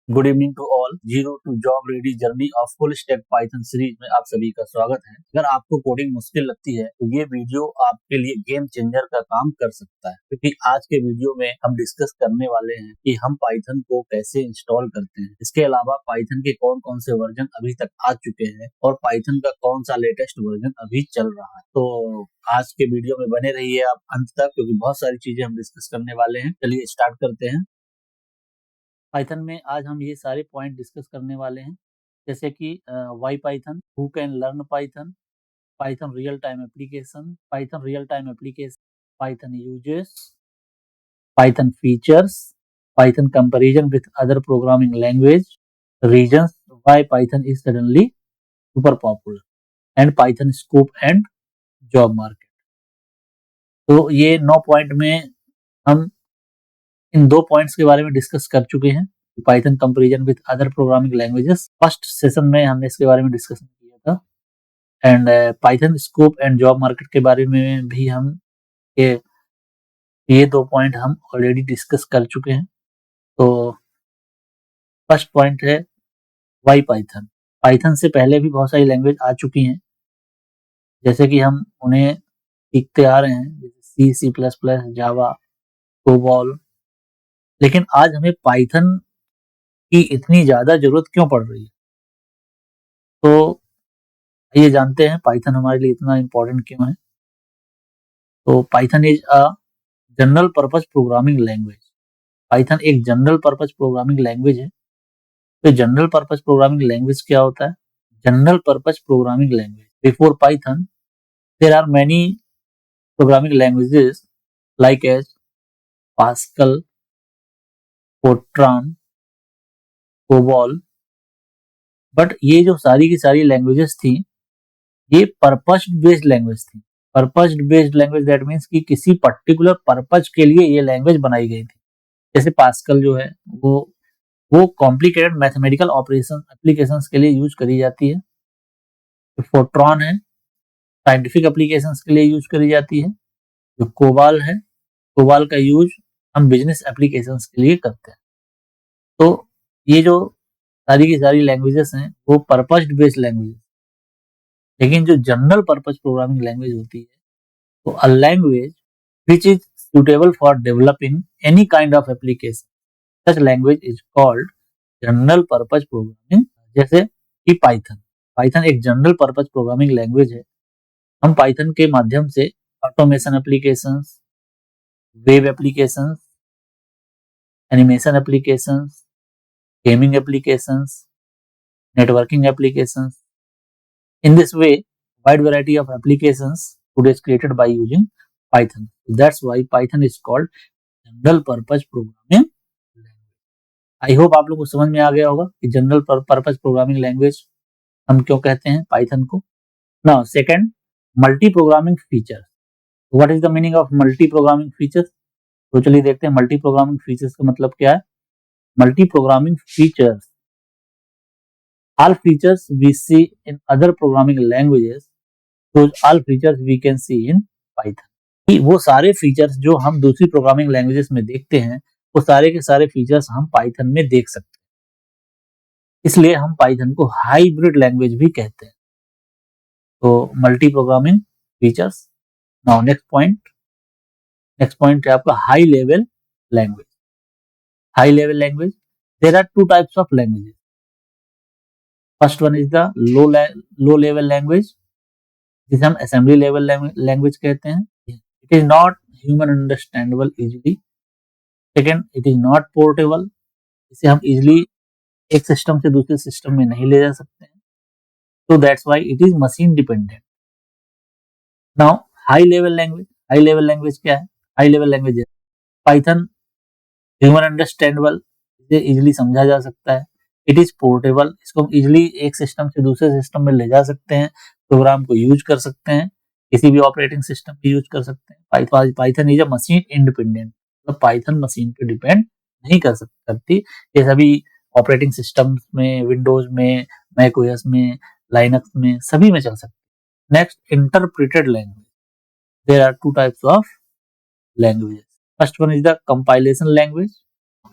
Good evening to all. Zero to job ready journey of full stack Python series में आप सभी का स्वागत है। अगर आपको कोडिंग मुश्किल लगती है तो ये वीडियो आपके लिए गेम चेंजर का काम कर सकता है, क्योंकि आज के वीडियो में हम डिस्कस करने वाले हैं कि हम पाइथन को कैसे इंस्टॉल करते हैं। इसके अलावा पाइथन के कौन कौन से वर्जन अभी तक आ चुके हैं और पाइथन का कौन सा लेटेस्ट वर्जन अभी चल रहा है। तो आज के वीडियो में बने रहिए आप अंत तक, क्योंकि बहुत सारी चीजें हम डिस्कस करने वाले हैं। चलिए स्टार्ट करते हैं। पाइथन में आज हम ये सारे पॉइंट डिस्कस करने वाले हैं, जैसे कि why Python, who can learn Python, Python real time application, Python uses, Python features, Python comparison with other programming language, reasons why Python is suddenly super popular and Python scope and job market. तो ये 9 point में हम इन 2 points के बारे में discuss कर चुके हैं। Python comparison with other programming languages, first session में हमने इसके बारे में डिस्कशन किया था। And Python scope and job market के बारे में भी हम ये 2 पॉइंट हम ऑलरेडी डिस्कस कर चुके हैं। तो फर्स्ट पॉइंट है वाई पाइथन। पाइथन से पहले भी बहुत सारी लैंग्वेज आ चुकी हैं, जैसे कि हम उन्हें सीखते आ रहे हैं, जैसे सी प्लस प्लस, जावा, कोबॉल। लेकिन आज हमें पाइथन की इतनी ज्यादा जरूरत क्यों पड़ रही है, तो ये जानते हैं पाइथन हमारे लिए इतना इम्पोर्टेंट क्यों है। तो Python is a general purpose programming language. Python एक जनरल पर्पस प्रोग्रामिंग लैंग्वेज है। तो जनरल पर्पस प्रोग्रामिंग लैंग्वेज क्या होता है? General purpose programming language, before Python there are many programming languages like as Pascal, Fortran, COBOL. But ये जो सारी की सारी लैंग्वेजेस थी, ये पर्पस बेस्ड लैंग्वेज थी। Purpose based language that means कि किसी पर्टिकुलर पर्पस के लिए ये लैंग्वेज बनाई गई थी। जैसे पास्कल जो है वो कॉम्प्लिकेटेड मैथमेटिकल ऑपरेशन एप्लीकेशंस के लिए यूज करी जाती है। फोर्ट्रॉन है, साइंटिफिक एप्लीकेशंस के लिए यूज करी जाती है। जो कोबाल है, कोबाल का यूज हम बिजनेस एप्लीकेशंस के लिए करते हैं। तो ये जो सारी की सारी लैंग्वेजेस हैं वो पर्पस बेस्ड लैंग्वेज। लेकिन जो जनरल पर्पस प्रोग्रामिंग लैंग्वेज होती है, तो a language which is suitable for developing any kind of application. Such language is called general purpose programming. जैसे कि पाइथन, पाइथन एक जनरल पर्पस प्रोग्रामिंग लैंग्वेज है। हम पाइथन के माध्यम से automation applications, web applications, animation applications, gaming applications, networking applications, in this way wide variety of applications today is created by using Python. That's why Python is called general purpose programming language. I hope आप लोग को समझ में आ गया होगा कि general purpose programming language हम क्यों कहते हैं पाइथन को। Now second, multi programming feature. What is the meaning of multi programming features? तो चलिए देखते हैं मल्टी प्रोग्रामिंग फीचर्स का मतलब क्या है। Multi programming features, all features we see in other programming languages, those all features we can see in Python। कि वो सारे फीचर्स जो हम दूसरी प्रोग्रामिंग लैंग्वेजेस में देखते हैं, वो सारे के सारे फीचर्स हम पाइथन में देख सकते हैं। इसलिए हम पाइथन को हाइब्रिड लैंग्वेज भी कहते हैं। तो multi programming features. Now next point है आपका high level language. High level language, there are two types of languages. First one is the low level language, जिसे हम असेंबली लेवल लैंग्वेज कहते हैं। It is not human understandable easily. Second, it is not portable, इसे हम easily एक system से दूसरे system में नहीं ले जा सकते हैं। तो that's why it is machine dependent. Now high level language क्या है? High level language Python human understandable, इसे इजिली समझा जा सकता है। इट इज पोर्टेबल, इसको हम इजिली एक सिस्टम से दूसरे सिस्टम में ले जा सकते हैं, प्रोग्राम को यूज कर सकते हैं, किसी भी ऑपरेटिंग सिस्टम पे यूज कर सकते हैं। Python is a machine independent, मतलब पाइथन मशीन पे डिपेंड नहीं करती। ये सभी ऑपरेटिंग सिस्टम में, विंडोज में, मैक ओएस में, लाइनक्स में, सभी में चल सकती है। Next, interpreted language. There are two types of languages. First one is the compilation language.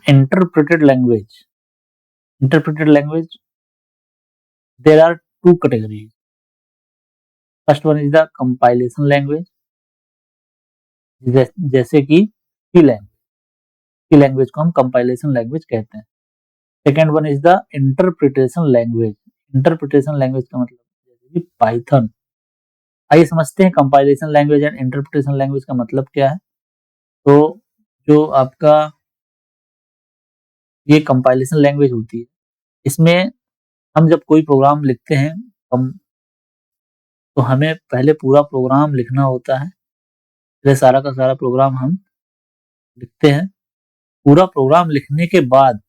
Interpreted language, Interpreted language, there are two categories. First one is the compilation language, जैसे कि C language को हम compilation language कहते हैं. Second one is the interpretation language. Interpretation language का मतलब जैसे कि पाइथन. आइए समझते हैं compilation language and interpretation language का मतलब क्या है. तो जो आपका ये कंपाइलेशन लैंग्वेज होती है, इसमें हम जब कोई प्रोग्राम लिखते हैं हम, तो हमें पहले पूरा प्रोग्राम लिखना होता है. पहले सारा का सारा प्रोग्राम हम लिखते हैं. पूरा प्रोग्राम लिखने के बाद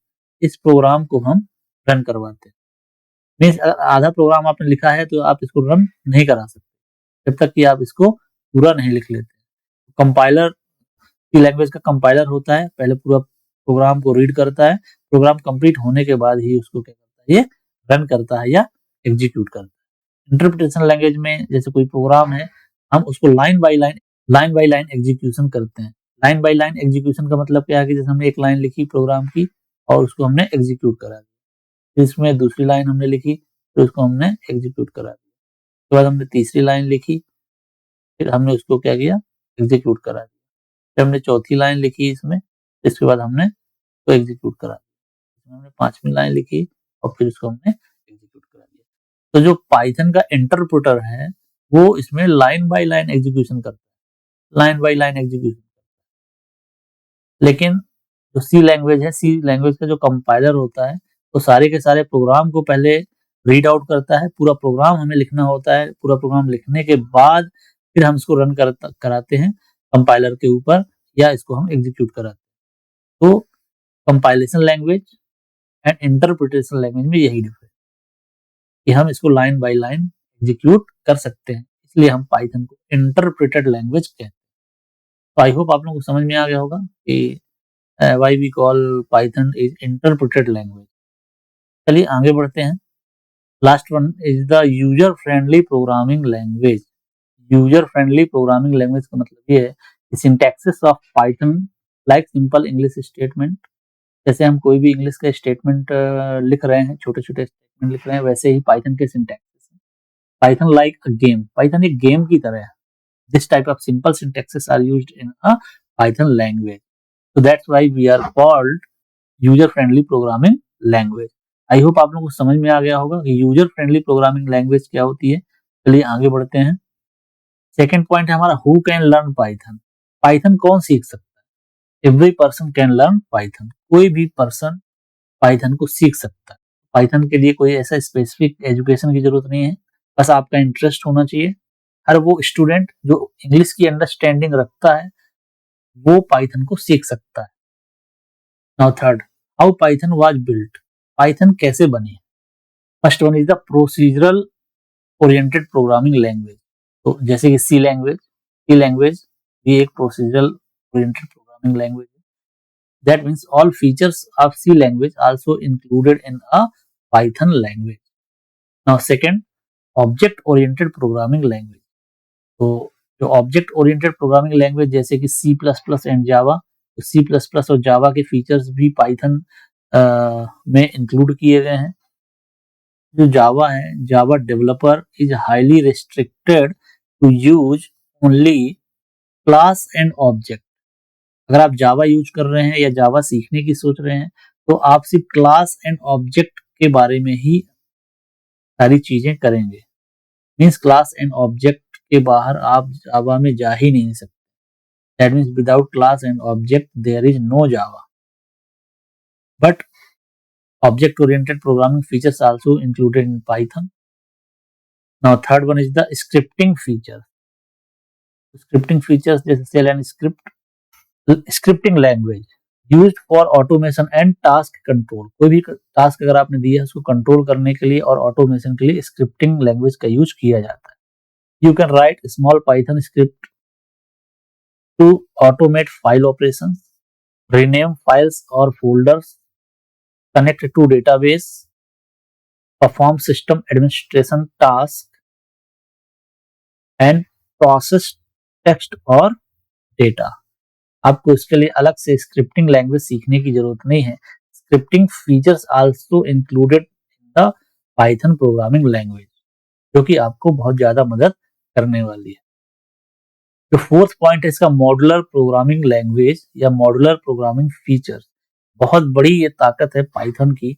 इस प्रोग्राम को हम रन करवाते हैं. मीन्स आधा प्रोग्राम आपने लिखा है तो आप इसको रन नहीं करा सकते जब तक कि आप इसको पूरा नहीं लिख लेते. कंपाइलर की लैंग्वेज का कंपाइलर होता है, पहले पूरा प्रोग्राम को रीड करता है, प्रोग्राम कंप्लीट होने के बाद ही उसको क्या करता है, ये रन करता है या एग्जीक्यूट करता है. इंटरप्रिटेशन लैंग्वेज में जैसे कोई प्रोग्राम है, हम उसको लाइन बाय लाइन एग्जीक्यूशन करते हैं. लाइन बाय लाइन एग्जीक्यूशन का मतलब क्या है कि जैसे हमने एक लाइन लिखी प्रोग्राम की और उसको हमने एग्जीक्यूट करा दिया. फिर इसमें दूसरी लाइन हमने लिखी, फिर उसको हमने एग्जीक्यूट करा दिया. उसके बाद हमने तीसरी लाइन लिखी, फिर हमने उसको क्या किया, एग्जीक्यूट करा दिया. फिर हमने चौथी लाइन लिखी इसमें, इसके बाद हमने उसको एग्जीक्यूट करा दिया. हमने पांचवी लाइन लिखी और फिर उसको हमने एग्जीक्यूट करा दिया. तो जो पाइथन का इंटरप्रेटर है वो इसमें लाइन बाय लाइन एग्जीक्यूशन करता है, लाइन बाय लाइन एग्जीक्यूशन. लेकिन जो सी लैंग्वेज है, सी लैंग्वेज का जो कंपाइलर होता है वो सारे के सारे प्रोग्राम को पहले रीड आउट करता है. पूरा प्रोग्राम हमें लिखना होता है. पूरा प्रोग्राम लिखने के बाद फिर हम इसको रन कराते हैं कंपाइलर के ऊपर, या इसको हम एग्जीक्यूट कराते हैं. तो compilation language and interpretation language में यही डिफरेंस कि हम इसको लाइन बाय लाइन एग्जीक्यूट कर सकते हैं, इसलिए हम पाइथन को इंटरप्रेटेड लैंग्वेज कहते हैं. तो आई होप आप लोगों को समझ में आ गया होगा कि why we call Python is interpreted language. चलिए आगे बढ़ते हैं. Last one is the user friendly programming language. User friendly programming language का मतलब ये है कि syntaxes of Python like simple English statement. जैसे हम कोई भी इंग्लिश का स्टेटमेंट लिख रहे हैं, छोटे छोटे स्टेटमेंट लिख रहे हैं, वैसे ही पाइथन के सिंटैक्सिस है. Python like a game, Python एक गेम की तरह है. This type of simple syntaxes are used in a Python language. So that's why we are called user friendly programming language. I hope आप लोगों को समझ में आ गया होगा कि यूजर फ्रेंडली प्रोग्रामिंग लैंग्वेज क्या होती है. चलिए आगे बढ़ते हैं. सेकेंड पॉइंट है हमारा who can learn Python. Python कौन सीख सकता है. Every person can learn Python. कोई भी पर्सन पाइथन को सीख सकता है. पाइथन के लिए कोई ऐसा स्पेसिफिक एजुकेशन की जरूरत नहीं है, बस आपका इंटरेस्ट होना चाहिए. हर वो स्टूडेंट जो इंग्लिश की अंडरस्टैंडिंग रखता है वो पाइथन को सीख सकता है. Now third, how Python was built. Python कैसे बनी. First one is the procedural oriented programming language. तो जैसे कि सी लैंग्वेज ये एक प्रोसीजरल ओरिएंटेड प्रोग्रामिंग लैंग्वेज है. That means all features of C language also included in a Python language. Now second, object oriented programming language. तो जो object oriented programming language जैसे कि C plus plus and Java, तो C plus plus और जावा के features भी Python में include किए गए हैं. जो जावा है, Java developer is highly restricted to use only class and object. अगर आप जावा यूज कर रहे हैं या जावा सीखने की सोच रहे हैं तो आप सिर्फ क्लास एंड ऑब्जेक्ट के बारे में ही सारी चीजें करेंगे. मीन्स क्लास एंड ऑब्जेक्ट के बाहर आप जावा में जा ही नहीं सकते. That means without class and object there is no Java. But object oriented programming features also included in Python. Now third one is the scripting feature. Scripting features जैसे shell and script, scripting language used for automation and task control. कोई भी task अगर आपने दिया है उसको control करने के लिए और ऑटोमेशन के लिए स्क्रिप्टिंग लैंग्वेज का यूज किया जाता है. You can write small Python script to automate file operations, rename files or folders, connect to database, perform system administration tasks and process text और data. आपको इसके लिए अलग से स्क्रिप्टिंग लैंग्वेज सीखने की जरूरत नहीं है. scripting features also included in the Python programming language, जो कि आपको बहुत ज़्यादा मदद करने वाली है। जो फोर्थ पॉइंट है इसका मॉड्यूलर प्रोग्रामिंग लैंग्वेज या मॉड्यूलर प्रोग्रामिंग फीचर्स। बहुत बड़ी ये ताकत है पाइथन की,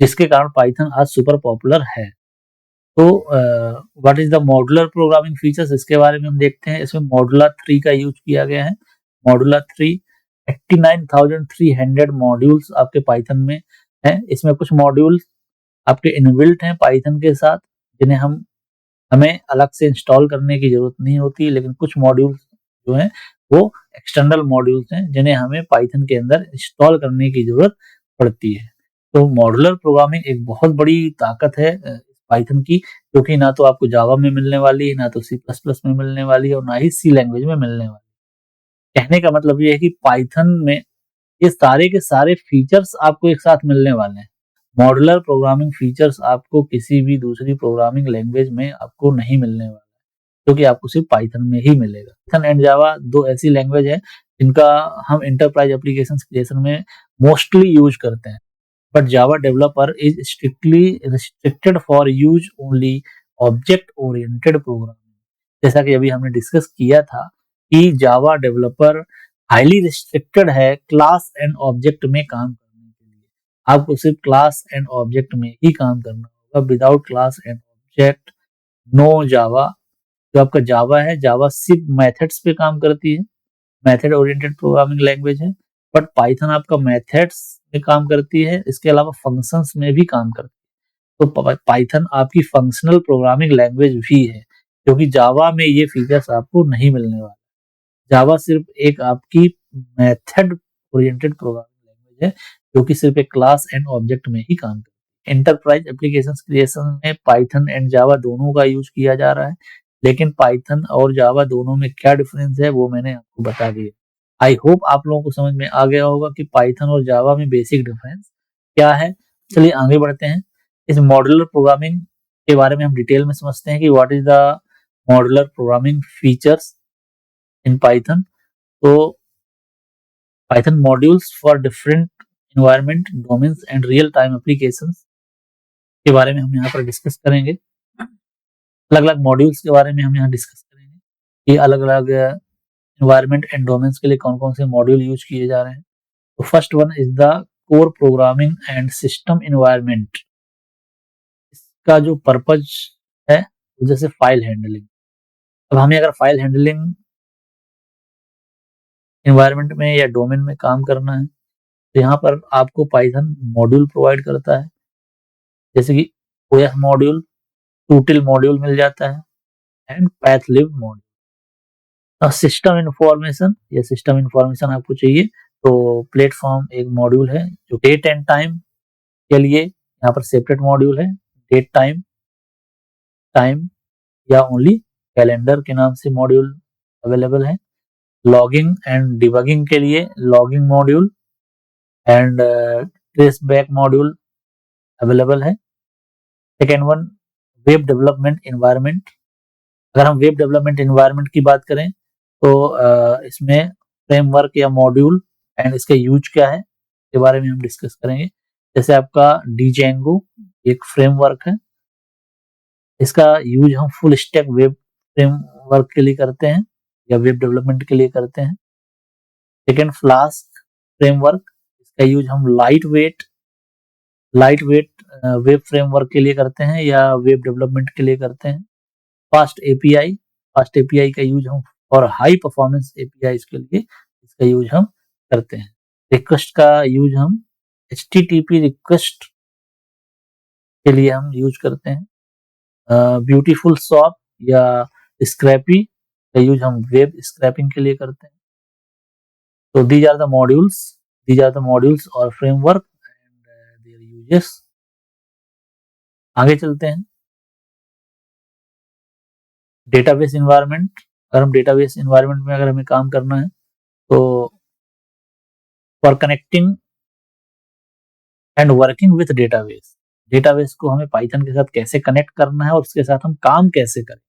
जिसके कारण पाइथन आज सुपर पॉपुलर है। तो what is the modular programming features, इसके बारे में हम देखते हैं। इसमें मॉड्यूलर 3 का यूज किया गया है। मॉड्यूलर 3 89,300 मॉड्यूल्स आपके पाइथन में हैं। इसमें कुछ मॉड्यूल्स आपके इनबिल्ट हैं पाइथन के साथ, जिन्हें हमें अलग से इंस्टॉल करने की जरूरत नहीं होती, लेकिन कुछ मॉड्यूल्स जो हैं वो एक्सटर्नल मॉड्यूल्स हैं, जिन्हें हमें पाइथन के अंदर इंस्टॉल करने की जरूरत पड़ती है। तो मॉड्यूलर प्रोग्रामिंग एक बहुत बड़ी ताकत है पाइथन की, क्योंकि ना तो आपको जावा में मिलने वाली है, ना तो सी प्लस प्लस में मिलने वाली है, और ना ही सी लैंग्वेज में मिलने वाली है। कहने का मतलब ये है कि पाइथन में ये सारे के सारे फीचर्स आपको एक साथ मिलने वाले हैं। मॉड्यूलर प्रोग्रामिंग फीचर्स आपको किसी भी दूसरी प्रोग्रामिंग लैंग्वेज में आपको नहीं मिलने वाला, क्योंकि आपको सिर्फ पाइथन में ही मिलेगा। पाइथन एंड जावा दो ऐसी लैंग्वेज है जिनका हम इंटरप्राइज एप्लीकेशन क्रिएशन में मोस्टली यूज करते हैं, but Java developer is strictly restricted for use only object oriented programming. जैसा कि अभी हमने डिस्कस किया था कि जावा डेवलपर हाईली रिस्ट्रिक्टेड है क्लास एंड ऑब्जेक्ट में काम करने के लिए। आपको सिर्फ क्लास एंड ऑब्जेक्ट में ही काम करना होगा। Without class and object no Java. जो आपका जावा है, जावा सिर्फ मेथड्स पे काम करती है, मेथड ओरिएंटेड प्रोग्रामिंग लैंग्वेज है। बट पाइथन आपका मेथड्स में काम करती है, इसके अलावा फंक्शंस में भी काम करती है। तो पाइथन आपकी फंक्शनल प्रोग्रामिंग लैंग्वेज भी है, क्योंकि जावा में ये फीचर्स आपको नहीं मिलने वाले। जावा सिर्फ एक आपकी मेथड ओरिएंटेड प्रोग्रामिंग लैंग्वेज है, जो कि सिर्फ एक क्लास एंड ऑब्जेक्ट में ही काम करती है। एंटरप्राइज एप्लीकेशंस क्रिएशन में पाइथन एंड जावा दोनों का यूज किया जा रहा है, लेकिन पाइथन और जावा दोनों में क्या डिफरेंस है वो मैंने आपको बता दिया। आई होप आप लोगों को समझ में आ गया होगा कि पाइथन और जावा में बेसिक डिफरेंस क्या है। चलिए आगे बढ़ते हैं। इस मॉड्यूलर प्रोग्रामिंग के बारे में हम डिटेल में समझते हैं कि what is the modular programming features in Python. तो Python modules for different environment domains and real time applications के बारे में हम यहाँ पर डिस्कस करेंगे। अलग अलग मॉड्यूल्स के बारे में हम यहाँ डिस्कस करेंगे कि अलग अलग एनवायरनमेंट एंड डोमेन्स के लिए कौन कौन से मॉड्यूल यूज किए जा रहे हैं। तो first one is the core programming and system environment. इसका जो पर्पज है जैसे फाइल हैंडलिंग। अब हमें अगर फाइल हैंडलिंग एनवायरनमेंट में या डोमेन में काम करना है, तो यहाँ पर आपको पाइथन मॉड्यूल प्रोवाइड करता है, जैसे कि ओएस मॉड्यूल, टूटिल मॉड्यूल मिल जाता है एंड पैथलिब मॉड्यूल। सिस्टम इंफॉर्मेशन या सिस्टम इंफॉर्मेशन आपको चाहिए तो प्लेटफॉर्म एक मॉड्यूल है, जो डेट एंड टाइम के लिए यहाँ पर सेपरेट मॉड्यूल है। डेट टाइम, टाइम या ओनली कैलेंडर के नाम से मॉड्यूल अवेलेबल है। लॉगिंग एंड डिबगिंग के लिए logging module and traceback module available है। Second one web development environment. अगर हम वेब डेवलपमेंट एनवायरनमेंट की बात करें तो इसमें फ्रेमवर्क या मॉड्यूल एंड इसका यूज क्या है के बारे में हम डिस्कस करेंगे। जैसे आपका डीजेंगो एक फ्रेमवर्क है, इसका यूज हम फुल स्टैक वेब फ्रेमवर्क के लिए करते हैं या वेब डेवलपमेंट के लिए करते हैं। सेकेंड फ्लास्क फ्रेमवर्क, इसका यूज हम लाइट वेट वेब फ्रेमवर्क के लिए करते हैं या वेब डेवलपमेंट के लिए करते हैं। फास्ट एपीआई का यूज हम और हाई परफॉर्मेंस एपीआई के लिए इसका यूज हम करते हैं। रिक्वेस्ट का यूज हम एचटीटीपी रिक्वेस्ट के लिए हम यूज करते हैं। ब्यूटीफुल शॉप या स्क्रैपी का यूज हम वेब स्क्रैपिंग के लिए करते हैं। तो दीज आर द मॉड्यूल्स और फ्रेमवर्क एंड देयर यूजेस। आगे चलते हैं। Database environment. अगर हम डेटाबेस एनवायरनमेंट में अगर हमें काम करना है तो for connecting and working with database को हमें पाइथन के साथ कैसे कनेक्ट करना है और उसके साथ हम काम कैसे करें,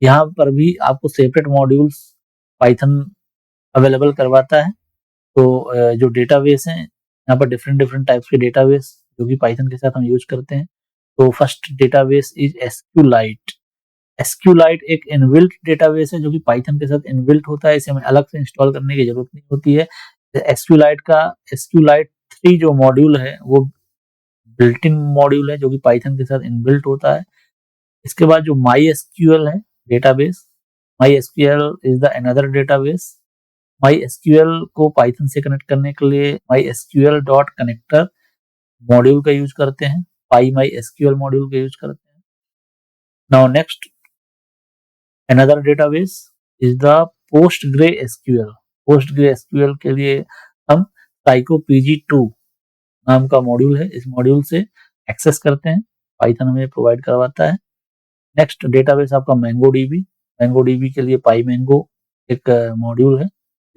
यहाँ पर भी आपको सेपरेट मॉड्यूल्स पाइथन अवेलेबल करवाता है। तो जो डेटाबेस हैं यहाँ पर डिफरेंट डिफरेंट टाइप्स के डेटाबेस जो कि पाइथन के साथ हम यूज करते हैं। तो first database is SQLite. SQLite एक इनबिल्ट डेटाबेस है जो कि पाइथन के साथ इनबिल्ट होता है, इसे हमें अलग से इंस्टॉल करने की जरूरत नहीं होती है। एसक्यूलाइट 3 जो मॉड्यूल है वो बिल्ट इन मॉड्यूल है जो कि पाइथन के साथ इनबिल्ट होता है। इसके बाद जो माई एसक्यूएल है database, MySQL is the another database. MySQL को पाइथन से कनेक्ट करने के लिए MySQL dot connector module का यूज करते हैं, पाई माई एसक्यूएल मॉड्यूल का यूज करते हैं। Now next another database is the PostgreSQL. PostgreSQL के लिए हम साइकोपीजी2 नाम का मॉड्यूल है, इस मॉड्यूल से एक्सेस करते हैं, पाइथन हमें प्रोवाइड करवाता है। नेक्स्ट डेटाबेस आपका मैंगोडीबी। मैंगोडीबी के लिए पाईमैंगो एक मॉड्यूल है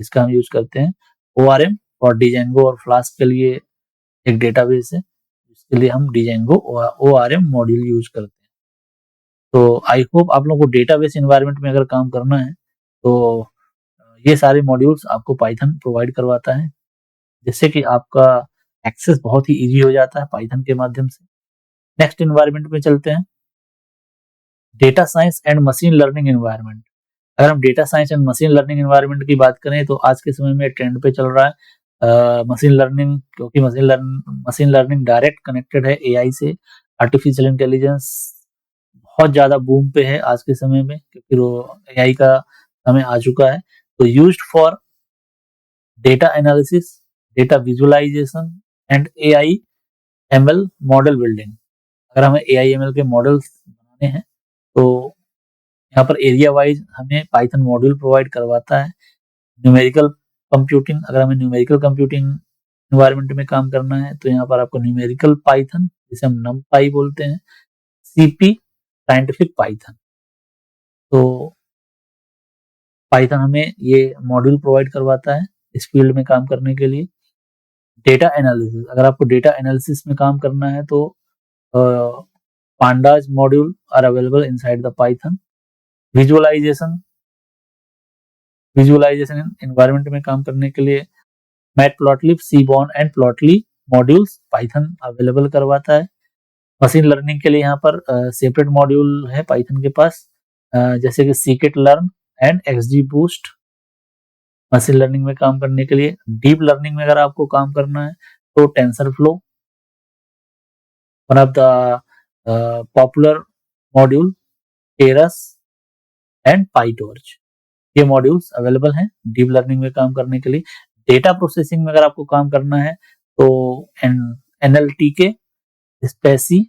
जिसका हम यूज करते हैं। ORM और डिजेंगो और फ्लास्क के लिए एक डेटाबेस है जिसके लिए हम डिजेंगो और ORM मॉड्यूल यूज करते हैं। तो आई होप आप लोगों को डेटाबेस एनवायरनमेंट में अगर काम करना है तो ये सारे मॉड्यूल्स आपको पाइथन प्रोवाइड करवाता है, जिससे कि आपका एक्सेस बहुत ही इजी हो जाता है पाइथन के माध्यम से। नेक्स्ट एनवायरनमेंट में चलते हैं, data science and machine learning environment. अगर हम data science and machine learning environment की बात करें तो आज के समय में ट्रेंड पे चल रहा है मशीन लर्निंग, क्योंकि मशीन लर्निंग डायरेक्ट कनेक्टेड है एआई से। आर्टिफिशियल इंटेलिजेंस बहुत ज्यादा बूम पे है आज के समय में, क्योंकि वो एआई का समय आ चुका है। तो used for data analysis, data visualization and AI ML model building. अगर हमें एआई एमएल के मॉडल्स बनाने हैं तो यहाँ पर एरिया वाइज हमें पाइथन मॉड्यूल प्रोवाइड करवाता है। न्यूमेरिकल कंप्यूटिंग, अगर हमें न्यूमेरिकल कंप्यूटिंग एनवायरनमेंट में काम करना है तो यहाँ पर आपको न्यूमेरिकल पाइथन, जिसे हम नमपाई बोलते हैं, सीपी साइंटिफिक पाइथन। तो पाइथन हमें ये मॉड्यूल प्रोवाइड करवाता है इस फील्ड में काम करने के लिए। डेटा एनालिसिस, अगर आपको डेटा एनालिसिस में काम करना है तो pandas module are available inside the Python. Visualization environment में काम करने के लिए matplotlib, seaborn and plotly modules Python available करवाता है। मशीन लर्निंग के लिए यहाँ पर सेपरेट मॉड्यूल है पाइथन के पास, जैसे कि scikit learn and XGBoost machine learning में काम करने के लिए। डीप लर्निंग में अगर आपको काम करना है तो TensorFlow, one of the popular module, Keras and PyTorch, ये मॉड्यूल्स अवेलेबल हैं डीप लर्निंग में काम करने के लिए। डेटा प्रोसेसिंग में अगर आपको काम करना है तो NLTK, spaCy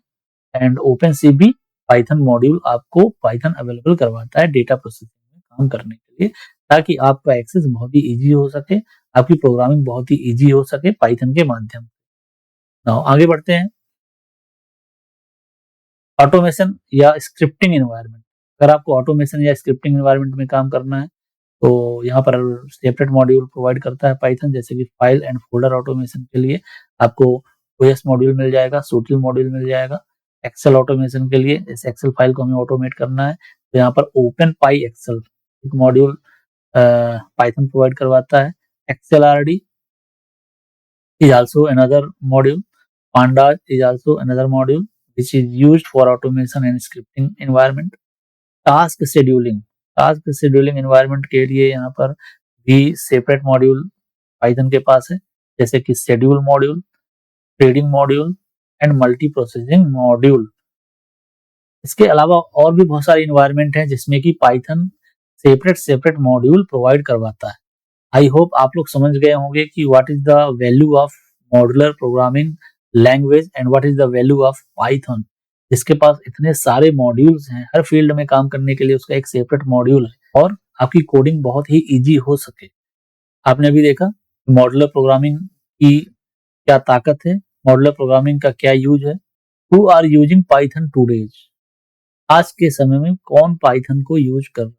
and OpenCV Python module आपको पाइथन अवेलेबल करवाता है डेटा प्रोसेसिंग में काम करने के लिए, ताकि आपका एक्सेस बहुत ही इजी हो सके, आपकी प्रोग्रामिंग बहुत ही इजी हो सके पाइथन के माध्यम से। नाउ आगे बढ़ते हैं, ऑटोमेशन या स्क्रिप्टिंग एनवायरनमेंट। अगर आपको ऑटोमेशन या स्क्रिप्टिंग एनवायरनमेंट में काम करना है तो यहाँ पर सेपरेट मॉड्यूल प्रोवाइड करता है पाइथन, जैसे कि फाइल एंड फोल्डर ऑटोमेशन के लिए आपको ओएस मॉड्यूल मिल जाएगा, सूटिल मॉड्यूल मिल जाएगा। एक्सेल ऑटोमेशन के लिए इस एक्सेल फाइल को हमें ऑटोमेट करना है तो यहाँ पर ओपन पाई एक्सेल एक मॉड्यूल पाइथन प्रोवाइड करवाता है। Xlrd is also another module. Pandas is also another module which is used for automation and scripting environment. Task scheduling environment के लिए यहाँ पर भी सेपरेट मॉड्यूल पाइथन के पास है, जैसे कि schedule module, trading module and multi processing module. इसके अलावा और भी बहुत सारे एनवायरनमेंट हैं जिसमें कि पाइथन सेपरेट मॉड्यूल प्रोवाइड करवाता है। आई होप आप लोग समझ गए होंगे कि what is the value of modular programming language and what is the value of Python. जिसके पास इतने सारे मॉड्यूल्स हैं, हर फील्ड में काम करने के लिए उसका एक सेपरेट मॉड्यूल है और आपकी कोडिंग बहुत ही इजी हो सके। आपने अभी देखा मॉड्यूलर प्रोग्रामिंग की क्या ताकत है, मॉड्यूलर प्रोग्रामिंग का क्या यूज है। Who are using Python today's, आज के समय में कौन पाइथन को यूज कर रहा है।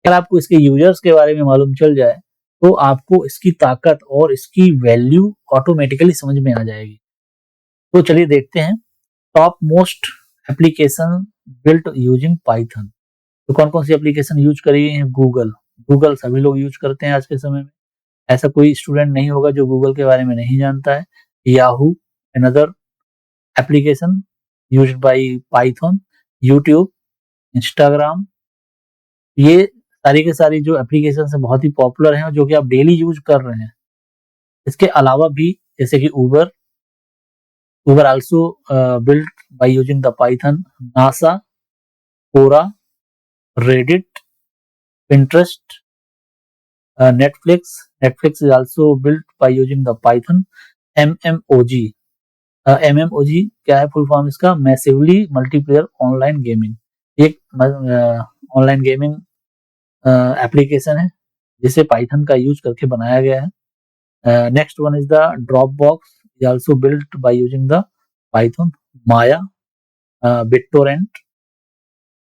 अगर आपको इसके यूजर्स के बारे में मालूम चल जाए तो आपको इसकी ताकत और इसकी वैल्यू ऑटोमेटिकली समझ में आ जाएगी। तो चलिए देखते हैं top most application built using Python. तो कौन कौन सी एप्लीकेशन यूज करी है। गूगल सभी लोग यूज करते हैं आज के समय में। ऐसा कोई स्टूडेंट नहीं होगा जो गूगल के बारे में नहीं जानता है। Yahoo, another application used by Python, YouTube, Instagram, ये सारी की सारी जो एप्लीकेशंस हैं बहुत ही पॉपुलर हैं और जो कि आप डेली यूज़ कर रहे हैं। इसके अलावा भी जैसे कि Uber also built by using the Python, NASA, Quora, Reddit, Pinterest, Netflix. Netflix is also built by using the Python, MMOG. MMOG क्या है फुल फॉर्म इसका? Massively multiplayer online gaming. एक ऑनलाइन गेमिंग एप्लीकेशन है जिसे Python का use करके बनाया गया है। Next one is the Dropbox, is also built by using the Python. Maya, BitTorrent,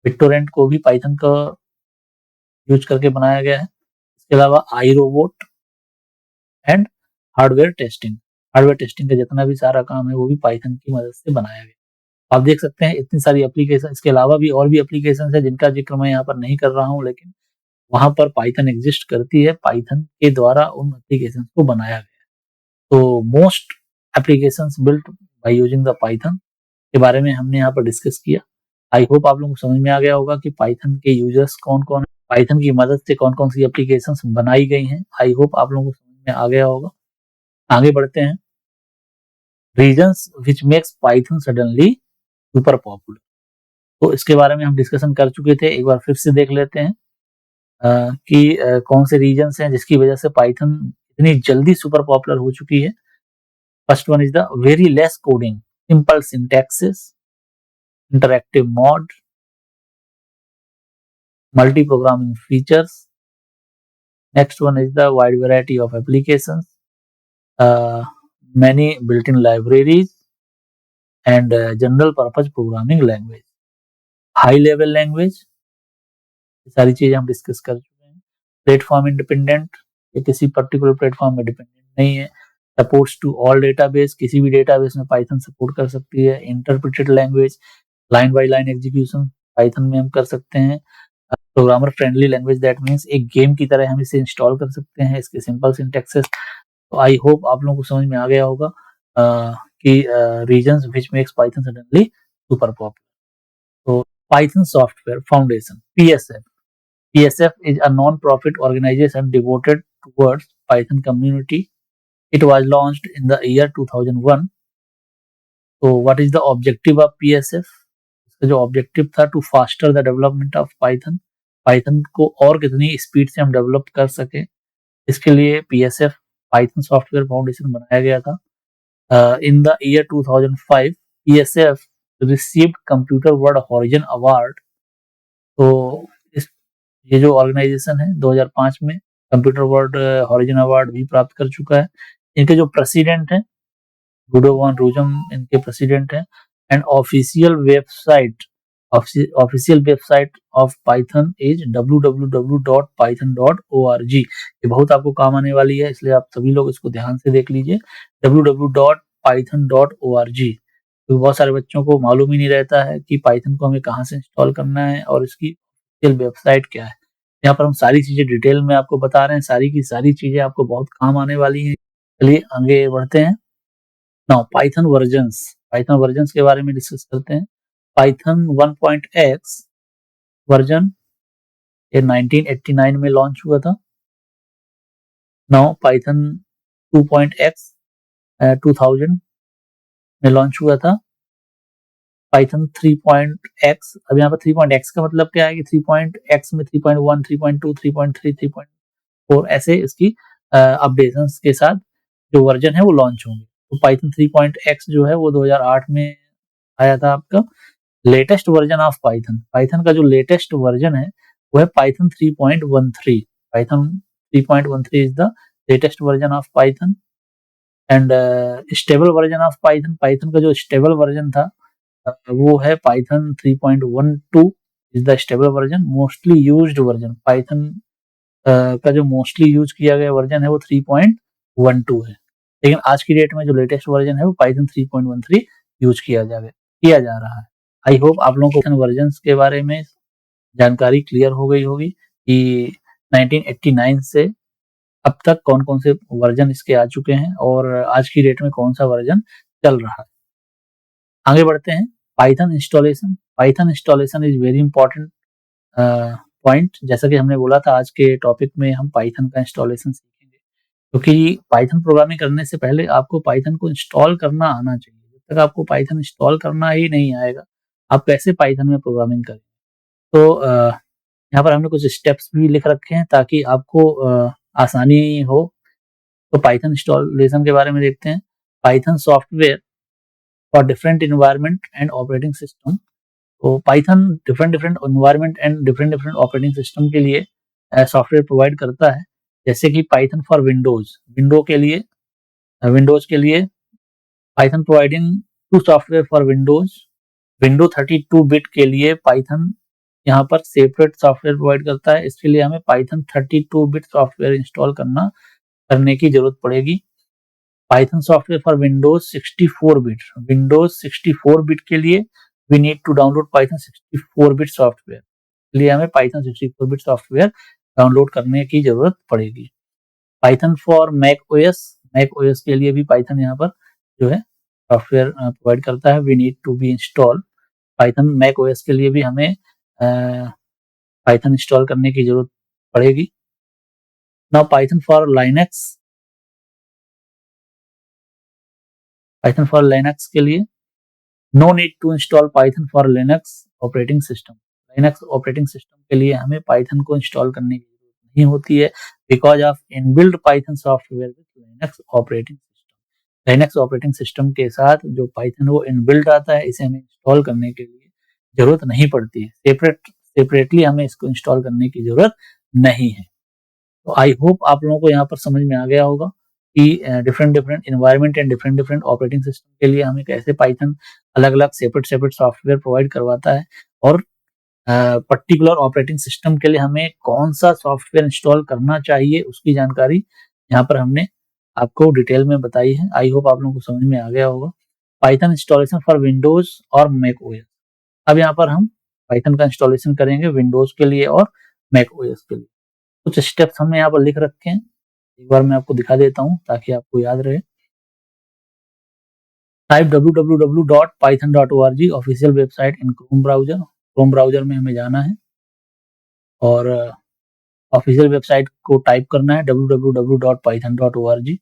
BitTorrent को भी पाइथन का यूज करके बनाया गया है। इसके अलावा AI robot and hardware testing. Hardware testing का जितना भी सारा काम है वो भी पाइथन की मदद से बनाया गया। आप देख सकते हैं इतनी सारी एप्लीकेशन, इसके अलावा भी और भी एप्लीकेशन है जिनका जिक्र मैं यहाँ पर नहीं कर रहा हूँ, लेकिन वहां पर पाइथन एग्जिस्ट करती है, पाइथन के द्वारा उन एप्लीकेशन को बनाया गया। तो most applications built by using the Python के बारे में हमने यहाँ पर डिस्कस किया। आई होप आप लोगों को समझ में आ गया होगा कि पाइथन के यूजर्स कौन कौन है, पाइथन की मदद से कौन कौन सी एप्लीकेशंस बनाई गई हैं। आई होप आप लोगों को समझ में आ गया होगा। आगे बढ़ते हैं। Reasons which makes Python suddenly super popular, तो इसके बारे में हम डिस्कशन कर चुके थे, एक बार फिर से देख लेते हैं कि कौन से रीजंस हैं जिसकी वजह से पाइथन इतनी जल्दी सुपर पॉपुलर हो चुकी है। First one is the very less coding, simple syntaxes, interactive mode, multi-programming features. Next one is the wide variety of applications, many built-in libraries, and general purpose programming language. High level language, ये सारी चीजें हम discuss कर चुके हैं। Platform independent, ये किसी particular platform में डिपेंडेंट नहीं है। सपोर्ट्स टू ऑल डेटाबेस, किसी भी डेटाबेस में पाइथन सपोर्ट कर सकती है। Interpreted language, line by line execution Python में हम कर सकते हैं। Programmer friendly language, that means एक गेम की तरह हम इसे इंस्टॉल कर सकते हैं, इसके सिंपल सिंटैक्सेस। तो आई होप आप लोगों को समझ में आ गया होगा कि reasons which makes Python suddenly super popular. तो Python Software Foundation, PSF. PSF is a non profit organisation devoted towards Python community. It was launched in the year 2001। तो what is the objective of PSF? इसका जो objective था, to foster the development of Python, Python को और कितनी speed से हम develop कर सके, इसके लिए पीएसएफ पाइथन सॉफ्टवेयर फाउंडेशन बनाया गया था। इन the year 2005 PSF received computer world horizon award. तो इस ये जो ऑर्गेनाइजेशन है 2005 में कंप्यूटर वर्ल्ड हॉरिजन अवार्ड भी प्राप्त कर चुका है। इनके जो प्रेसिडेंट हैं गुडो वन रूजम इनके प्रेसिडेंट हैं। And official website of Python is www.python.org। ये बहुत आपको काम आने वाली है, इसलिए आप सभी लोग इसको ध्यान से देख लीजिए, www.python.org। तो बहुत सारे बच्चों को मालूम ही नहीं रहता है कि पाइथन को हमें कहाँ से इंस्टॉल करना है और इसकी ऑफिशियल वेबसाइट क्या है। यहाँ पर हम सारी चीजें डिटेल में आपको बता रहे हैं, सारी की सारी चीजें आपको बहुत काम आने वाली हैं। चलिए आगे बढ़ते हैं। नाउ पाइथन वर्जन्स के बारे में डिस्कस करते हैं। पाइथन 1.x वर्जन ये 1989 में लॉन्च हुआ था। नाउ पाइथन 2.x 2000 में लॉन्च हुआ था। पाइथन 3.x, अब यहाँ पर 3.x का मतलब क्या है कि 3.x में 3.1, 3.2, 3.3, 3.4 ऐसे इसकी अपडेशंस के साथ जो वर्जन है वो लॉन्च होंगे। तो पाइथन 3.x जो है वो 2008 में आया था आपका। Latest version of Python, Python का जो लेटेस्ट वर्जन है वो है Python 3.13। Python 3.13 is the latest version of Python. And stable version of Python, Python का जो स्टेबल वर्जन था वो है Python 3.12 is the stable version. Mostly used version, Python का जो मोस्टली यूज किया गया वर्जन है वो 3.12 है, लेकिन आज की डेट में जो लेटेस्ट वर्जन है वो पाइथन 3.13 यूज किया जा रहा है। आई होप आप लोगों को वर्जन के बारे में जानकारी क्लियर हो गई होगी कि 1989 से अब तक कौन कौन से वर्जन इसके आ चुके हैं और आज की डेट में कौन सा वर्जन चल रहा है। आगे बढ़ते हैं। Python installation. Python installation is very important point. जैसा कि हमने बोला था, आज के टॉपिक में हम पाइथन का इंस्टॉलेशन सीखेंगे, क्योंकि पाइथन प्रोग्रामिंग करने से पहले आपको पाइथन को इंस्टॉल करना आना चाहिए। जब तक आपको पाइथन इंस्टॉल करना ही नहीं आएगा, आप कैसे पाइथन में प्रोग्रामिंग करें। तो यहाँ पर हमने कुछ स्टेप्स भी लिख रखे हैं ताकि आपको आसानी हो। तो पाइथन इंस्टॉलेशन के बारे में देखते हैं। Python software for different environment and operating system. तो Python different different environment and different different operating system के लिए सॉफ्टवेयर प्रोवाइड करता है। जैसे कि पाइथन फॉर विंडोज, विंडोज के लिए Python providing two software for Windows. Window 32 bit के लिए पाइथन यहाँ पर सेपरेट सॉफ्टवेयर प्रोवाइड करता है। इसके लिए हमें पाइथन 32 बिट सॉफ्टवेयर इंस्टॉल करने की जरूरत पड़ेगी। Python software for Windows 64 bit. Windows 64 bit के लिए we need to download Python 64 bit software. इसलिए हमें पाइथन 64 बिट सॉफ्टवेयर डाउनलोड करने की जरूरत पड़ेगी। Python for Mac OS. Mac OS के लिए भी पाइथन यहाँ पर जो है सॉफ्टवेयर प्रोवाइड करता है। We need to be install Python. Mac OS के लिए भी हमें पाइथन इंस्टॉल करने की जरूरत पड़ेगी। Now Python for Linux. Python for Linux के लिए no need to install Python for Linux operating system. Linux operating system के लिए हमें पाइथन को इंस्टॉल करने की जरूरत नहीं होती है, because of inbuilt Python software with Linux operating system. Linux operating system के साथ जो पाइथन वो इनबिल्ट आता है, इसे हमें इंस्टॉल करने के लिए जरूरत नहीं पड़ती है। सेपरेटली हमें इसको इंस्टॉल करने की जरूरत नहीं है। तो आई होप आप लोगों को यहाँ पर समझ में आ गया होगा कि different different environment and different different operating system के लिए हमें कैसे पाइथन अलग अलग सेपरेट सॉफ्टवेयर प्रोवाइड करवाता है, और पर्टिकुलर ऑपरेटिंग सिस्टम के लिए हमें कौन सा सॉफ्टवेयर इंस्टॉल करना चाहिए, उसकी जानकारी यहाँ पर हमने आपको डिटेल में बताई है। आई होप आप लोगों को समझ में आ गया होगा। पाइथन इंस्टॉलेशन फॉर विंडोज और मैक ओएस। अब यहाँ पर हम पाइथन का इंस्टॉलेशन करेंगे विंडोज के लिए और मैक ओएस के लिए। कुछ स्टेप्स हमने यहाँ पर लिख रखे हैं, एक बार मैं आपको दिखा देता हूँ ताकि आपको याद रहे। टाइप www.python.org ऑफिशियल वेबसाइट इन क्रोम ब्राउजर। क्रोम ब्राउजर में हमें जाना है और ऑफिशियल वेबसाइट को टाइप करना है www.python.org।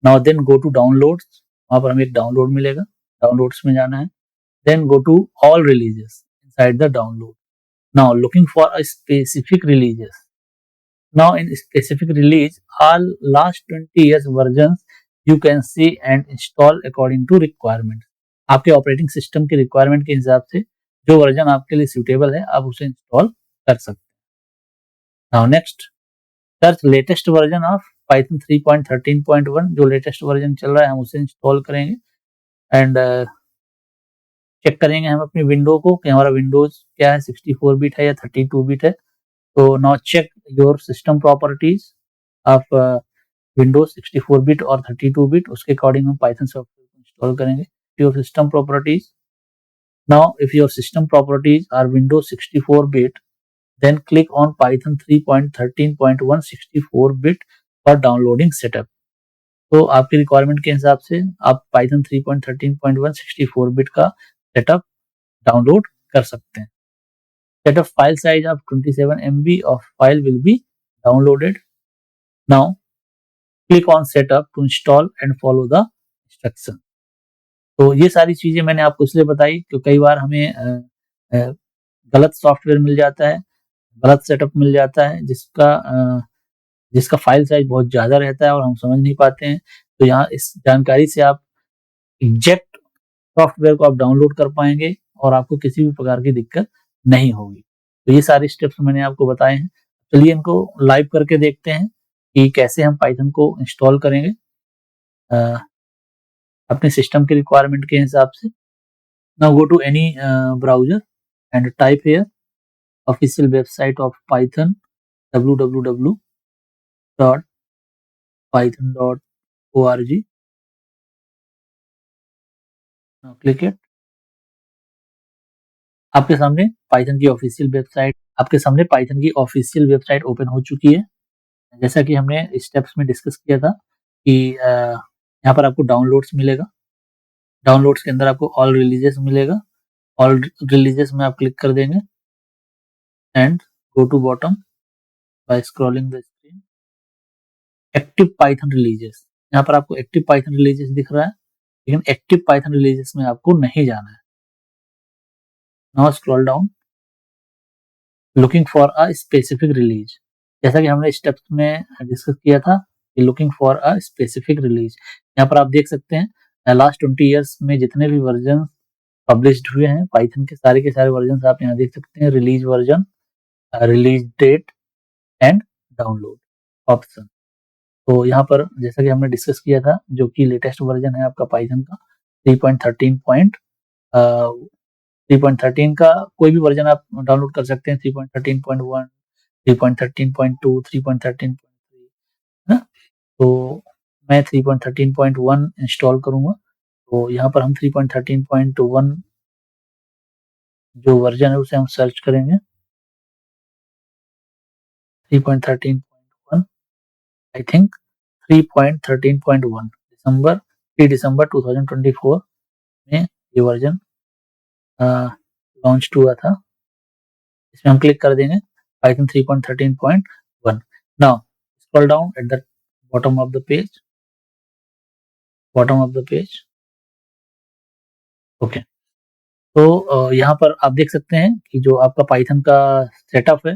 Now then go to downloads. वहाँ पर हमें एक डाउनलोड मिलेगा, डाउनलोड्स में जाना है। Then go to all releases inside the download. Now looking for a specific releases. Now in specific release, all last 20 years versions you can see and install according to requirement। आपके operating system के requirement के हिसाब से जो version आपके लिए suitable है, आप उसे इंस्टॉल कर सकते हैं। Now next, search latest version of Python 3.13.1। जो लेटेस्ट वर्जन चल रहा है हम उसे इंस्टॉल करेंगे एंड चेक करेंगे हम अपनी विंडो को कि हमारा विंडोज क्या है, 64 बिट है या 32 बिट है। तो now check your system properties of Windows 64 bit और 32 बिट, उसके अकॉर्डिंग हम पाइथन सॉफ्टवेयर को इंस्टॉल करेंगे। Your system properties. Now if your system properties are Windows 64 bit, then click on Python 3.13.1 64 bit for downloading setup. तो आपकी requirement के हिसाब से आप पाइथन 3.13.1 64 बिट का सेटअप डाउनलोड कर सकते हैं। Set of file size of 27 MB of file will be downloaded. Now click on setup to install and follow the instruction। तो ये सारी चीजें मैंने आपको इसलिए बताई कि कई बार हमें गलत सॉफ्टवेयर मिल जाता है, गलत सेटअप मिल जाता है, जिसका फाइल साइज बहुत ज्यादा रहता है और हम समझ नहीं पाते हैं। तो यहाँ इस जानकारी से आप एग्जैक्ट सॉफ्टवेयर को आप डाउनलोड कर पाएंगे और आपको किसी भी प्रकार की दिक्कत नहीं होगी। तो ये सारे स्टेप्स मैंने आपको बताए हैं। चलिए इनको लाइव करके देखते हैं कि कैसे हम पाइथन को इंस्टॉल करेंगे अपने सिस्टम के रिक्वायरमेंट के हिसाब से। Now go to any browser and type here official website of Python www.python.org। Now click it. आपके सामने पाइथन की ऑफिशियल वेबसाइट ओपन हो चुकी है। जैसा कि हमने स्टेप्स में डिस्कस किया था कि यहाँ पर आपको डाउनलोड्स मिलेगा। डाउनलोड्स के अंदर आपको ऑल रिलीजेस मिलेगा। ऑल रिलीजेस में आप क्लिक कर देंगे and go to bottom by scrolling the screen. Active Python releases, यहाँ पर आपको एक्टिव पाइथन रिलीजेस दिख रहा है, लेकिन एक्टिव पाइथन रिलीजेस में आपको नहीं जाना है। Now scroll down, looking for a specific release. जैसा कि हमने स्टेप्स में डिस्कस किया था कि looking for a specific release, यहाँ पर आप देख सकते हैं लास्ट 20 ईयर्स में जितने भी वर्जन पब्लिश्ड हुए हैं पाइथन के सारे वर्जन आप यहाँ देख सकते हैं, release version, release date and download option. तो यहाँ पर जैसा कि हमने डिस्कस किया था, जो कि लेटेस्ट वर्जन है आपका पाइथन का 3.13 का कोई भी वर्जन आप डाउनलोड कर सकते हैं, 3.13.1, 3.13.2, 3.13.3, है ना। तो मैं 3.13.1 इंस्टॉल करूंगा। तो यहाँ पर हम 3.13.1 जो वर्जन है उसे हम सर्च करेंगे। 3.13.1 आई थिंक 3.13.1 दिसंबर 2024 में ये वर्जन लॉन्च हुआ था। इसमें हम क्लिक कर देंगे Python 3.13.1। Now scroll down at the bottom of the page, okay. तो यहाँ पर आप देख सकते हैं कि जो आपका पाइथन का सेटअप है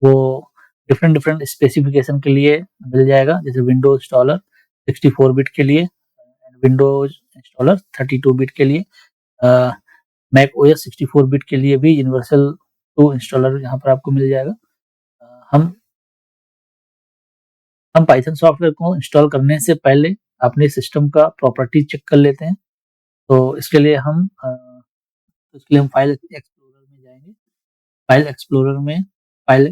वो डिफरेंट स्पेसिफिकेशन के लिए मिल जाएगा, जैसे विंडोज इंस्टॉलर 64 बिट के लिए, विंडोज इंस्टॉलर 32 बिट के लिए, मैक ओएस 64 बिट के लिए भी यूनिवर्सल 2 इंस्टॉलर यहाँ पर आपको मिल जाएगा। हम पाइथन सॉफ्टवेयर को इंस्टॉल करने से पहले अपने सिस्टम का प्रॉपर्टी चेक कर लेते हैं। तो इसके लिए हम फाइल एक्सप्लोरर में जाएंगे। फाइल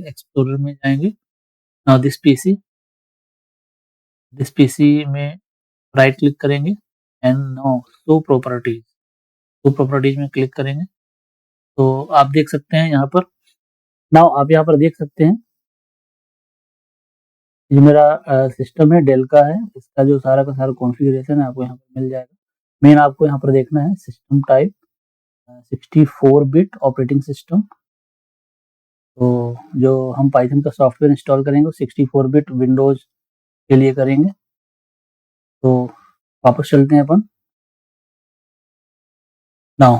एक्सप्लोरर में जाएंगे। नाउ दिस पीसी में राइट क्लिक करेंगे एंड नाउ शो प्रॉपर्टीज में क्लिक करेंगे। तो आप देख सकते हैं यहाँ पर, नाउ आप यहाँ पर देख सकते हैं ये मेरा सिस्टम है, डेल का है। इसका जो सारा का सारा कॉन्फ़िगरेशन है आपको यहाँ पर मिल जाएगा। मेन आपको यहाँ पर देखना है system type 64 bit operating system. तो जो हम पाइथन का सॉफ्टवेयर इंस्टॉल करेंगे वो 64 बिट विंडोज के लिए करेंगे। तो वापस चलते हैं अपन। Now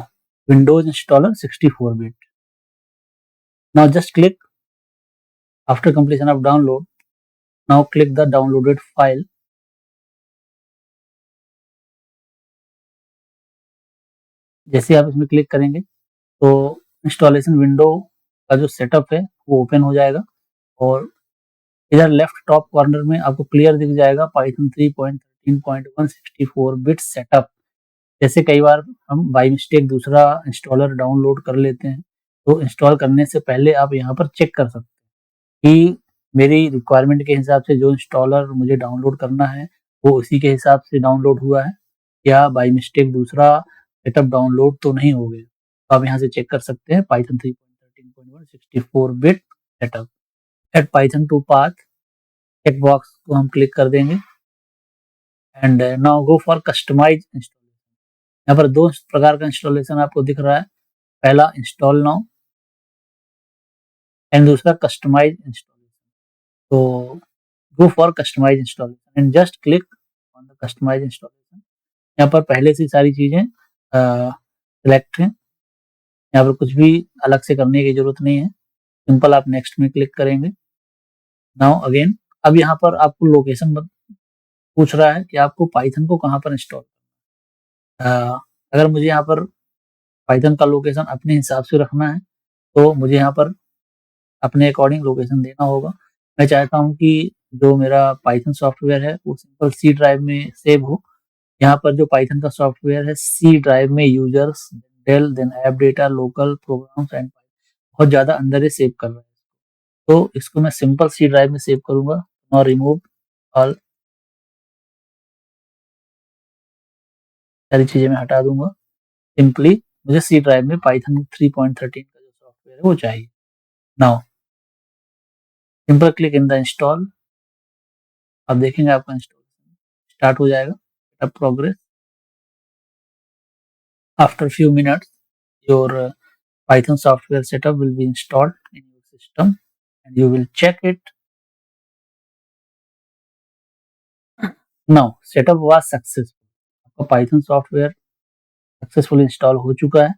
Windows installer 64 bit. Now just click after completion of download. Now click the downloaded file. जैसे आप इसमें क्लिक करेंगे तो इंस्टॉलेशन विंडो का जो सेटअप है वो ओपन हो जाएगा और इधर लेफ्ट टॉप कॉर्नर में आपको क्लियर दिख जाएगा पाइथन 3.13.1 64 बिट सेटअप। जैसे कई बार हम बाय मिस्टेक दूसरा इंस्टॉलर डाउनलोड कर लेते हैं, तो इंस्टॉल करने से पहले आप यहाँ पर चेक कर सकते हैं कि मेरी रिक्वायरमेंट के हिसाब से जो इंस्टॉलर मुझे डाउनलोड करना है वो उसी के हिसाब से डाउनलोड हुआ है या बाय मिस्टेक दूसरा सेटअप डाउनलोड तो नहीं हो गया। तो आप यहाँ से चेक कर सकते हैं Python 3.13.1 64 bit setup. Add Python to path check box को हम क्लिक कर देंगे and now go for customize installation. यहाँ पर दो प्रकार का इंस्टॉलेशन आपको दिख रहा है, पहला इंस्टॉल नाउ एंड दूसरा कस्टमाइज इंस्टॉलेशन। तो go for customize installation and just click on the customize installation. यहाँ पर पहले से सारी चीजें सिलेक्ट हैं, यहाँ पर कुछ भी अलग से करने की जरूरत नहीं है। सिंपल आप नेक्स्ट में क्लिक करेंगे। नाउ अगेन अब यहाँ पर आपको लोकेशन पूछ रहा है कि आपको पाइथन को कहाँ पर इंस्टॉल। अगर मुझे यहाँ पर पाइथन का लोकेशन अपने हिसाब से रखना है तो मुझे यहाँ पर अपने अकॉर्डिंग लोकेशन देना होगा। मैं चाहता हूँ कि जो मेरा पाइथन सॉफ्टवेयर है वो सिंपल सी ड्राइव में सेव हो। यहाँ पर जो पाइथन का सॉफ्टवेयर है सी ड्राइव में users Dell then app data local programs and बहुत ज़्यादा अंदर ही सेव कर रहा है। तो इसको मैं सिंपल सी ड्राइव में सेव करूंगा और रिमूव ऑल सारी चीजें मैं हटा दूंगा। सिंपली मुझे सी ड्राइव में पाइथन 3.13 का जो सॉफ्टवेयर है वो चाहिए। Now simple click in the install आप देखेंगे आपका इंस्टॉलेशन स्टार्ट हो जाएगा, setup progress. After few minutes your Python software setup will be installed in your system and you will check it. Now setup was successful. आपका Python software successful install हो चुका है।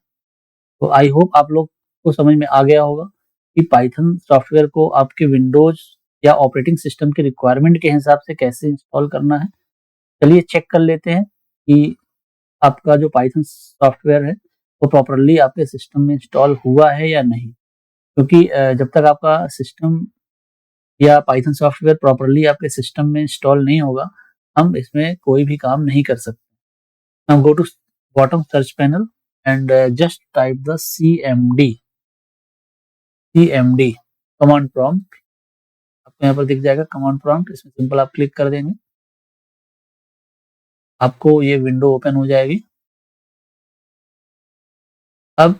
तो आई होप आप लोग को समझ में आ गया होगा कि पाइथन सॉफ्टवेयर को आपके विंडोज या ऑपरेटिंग सिस्टम के रिक्वायरमेंट के हिसाब से कैसे इंस्टॉल करना है। चलिए चेक कर लेते हैं कि आपका जो पाइथन सॉफ्टवेयर है वो प्रॉपरली आपके सिस्टम में इंस्टॉल हुआ है या नहीं, क्योंकि जब तक आपका सिस्टम या पाइथन सॉफ्टवेयर प्रॉपरली आपके सिस्टम में इंस्टॉल नहीं होगा, हम इसमें कोई भी काम नहीं कर सकते। Now go to bottom search panel and just type the CMD command prompt. आपको यहाँ पर दिख जाएगा कमांड प्रॉम्प्ट, इसमें सिंपल आप क्लिक कर देंगे, आपको ये विंडो ओपन हो जाएगी। अब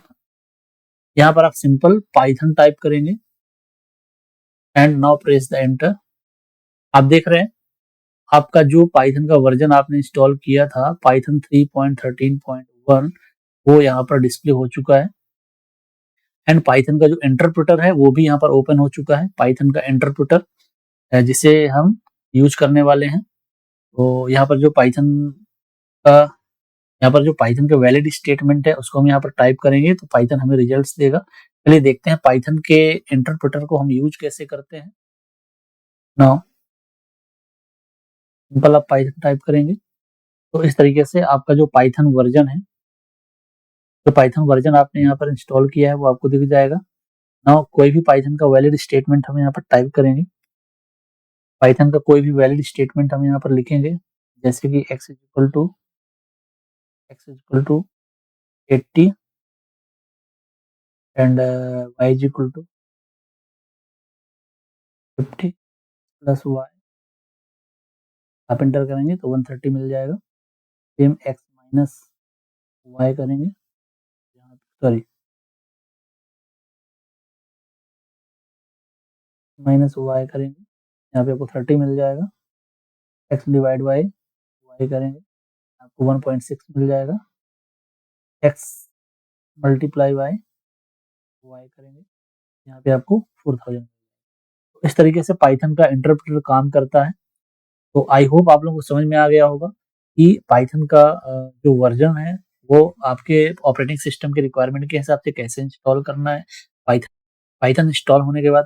यहाँ पर आप सिंपल पाइथन टाइप करेंगे and now press the enter. आप देख रहे हैं आपका जो पाइथन का वर्जन आपने इंस्टॉल किया था पाइथन 3.13.1 वो यहाँ पर डिस्प्ले हो चुका है एंड पाइथन का जो इंटरप्रेटर है वो भी यहाँ पर ओपन हो चुका है। पाइथन का इंटरप्रेटर जिसे हम यूज करने वाले हैं। तो यहाँ पर का वैलिड स्टेटमेंट है उसको हम यहाँ पर टाइप करेंगे तो पाइथन हमें रिजल्ट्स देगा। चलिए देखते हैं पाइथन के इंटरप्रेटर को हम यूज कैसे करते हैं। नाउ सिंपल आप पाइथन टाइप करेंगे तो इस तरीके से आपका जो पाइथन वर्जन है, जो पाइथन वर्जन आपने यहाँ पर इंस्टॉल किया है वो आपको दिख जाएगा। नाउ कोई भी पाइथन का वैलिड स्टेटमेंट हम यहाँ पर टाइप करेंगे। पाइथन का कोई भी वैलिड स्टेटमेंट हम यहाँ पर लिखेंगे, जैसे कि x is equal to 80 and y is equal to 50 plus y। आप एंटर करेंगे तो 130 मिल जाएगा। सेम x माइनस y करेंगे, सॉरी माइनस y करेंगे, यहाँ पे आपको 30 मिल जाएगा। x डिवाइड बाई y करेंगे, आपको 1.6 मिल जाएगा। x मल्टीप्लाई बाई y करेंगे, यहाँ पे आपको 4000। तो इस तरीके से पाइथन का इंटरप्रेटर काम करता है। तो आई होप आप लोगों को समझ में आ गया होगा कि पाइथन का जो वर्जन है वो आपके ऑपरेटिंग सिस्टम के रिक्वायरमेंट के हिसाब से कैसे इंस्टॉल करना है। पाइथन पाइथन इंस्टॉल होने के बाद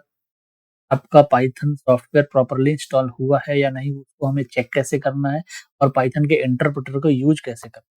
आपका पाइथन सॉफ्टवेयर प्रॉपरली इंस्टॉल हुआ है या नहीं उसको हमें चेक कैसे करना है और पाइथन के इंटरप्रेटर को यूज कैसे करना है।